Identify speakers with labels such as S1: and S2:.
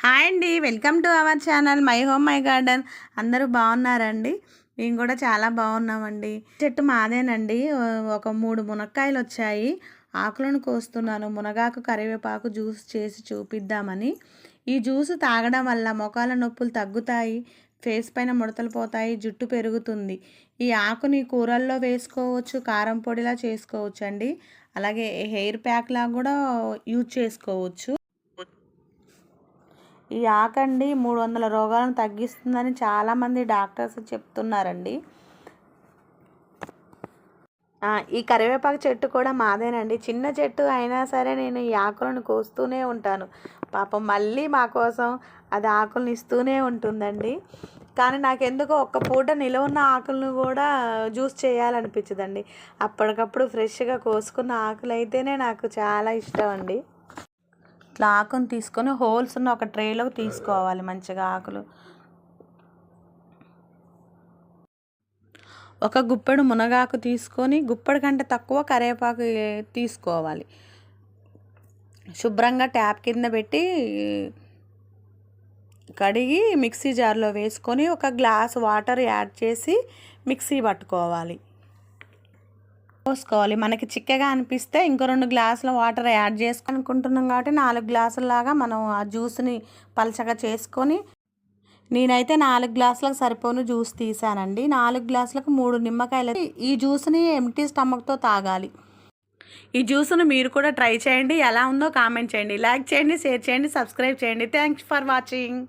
S1: Hi అండి. Welcome to our channel my home my garden. అందరూ బాగున్నారండి? మేము కూడా చాలా బాగున్నామండి. చెట్టు మాదేనండి. ఒక 3 మునక్కాయలు వచ్చాయి. ఆకులను కోస్తున్నాను. మునగాకు కరివేపాకు జ్యూస్ చేసి చూపిద్దామని. ఈ జ్యూస్ తాగడం వల్ల మోకాల నొప్పులు తగ్గుతాయి, ఫేస్ పైన ముడతలు పోతాయి, జుట్టు పెరుగుతుంది. ఈ ఆకుని కూరల్లో వేసుకోవచ్చు, కారం పొడిలా చేసుకోవచ్చు అండి. అలాగే హెయిర్ ప్యాక్ లాగా కూడా యూజ్ చేసుకోవచ్చు. ఈ ఆకండి 300 రోగాలను తగ్గిస్తుందని చాలామంది డాక్టర్స్ చెప్తున్నారండి. ఈ కరివేపాకు చెట్టు కూడా మాదేనండి. చిన్న చెట్టు అయినా సరే నేను ఈ ఆకులను కోస్తూనే ఉంటాను. పాపం మళ్ళీ మా కోసం అది ఆకులను ఇస్తూనే ఉంటుందండి. కానీ నాకెందుకో ఒక్క పూట నిలవ ఉన్న ఆకులను కూడా జ్యూస్ చేయాలనిపించదండి. అప్పటికప్పుడు ఫ్రెష్గా కోసుకున్న ఆకులు అయితేనే నాకు చాలా ఇష్టం అండి. ఇట్లా ఆకును తీసుకొని హోల్స్ ఉన్న ఒక ట్రేలోకి తీసుకోవాలి మంచిగా ఆకులు. ఒక గుప్పెడు మునగాకు తీసుకొని గుప్పెడు కంటే తక్కువ కరివేపాకు తీసుకోవాలి. శుభ్రంగా ట్యాప్ కింద పెట్టి కడిగి మిక్సీ జార్లో వేసుకొని ఒక గ్లాస్ వాటర్ యాడ్ చేసి మిక్సీ పట్టుకోవాలి. పోసుకోవాలి. మనకి చిక్కగా అనిపిస్తే ఇంకో 2 గ్లాసుల వాటర్ యాడ్ చేసుకుంటున్నాం కాబట్టి 4 గ్లాసులలాగా మనం ఆ జ్యూస్ని పలచగా చేసుకొని, నేనైతే 4 గ్లాసులకు సరిపోను జ్యూస్ తీసానండి. 4 గ్లాసులకు 3 నిమ్మకాయలు. ఈ జ్యూస్ని ఎంటీ స్టమక్తో తాగాలి. ఈ జ్యూస్ను మీరు కూడా ట్రై చేయండి. ఎలా ఉందో కామెంట్ చేయండి, లైక్ చేయండి, షేర్ చేయండి, సబ్స్క్రైబ్ చేయండి. Thanks for watching.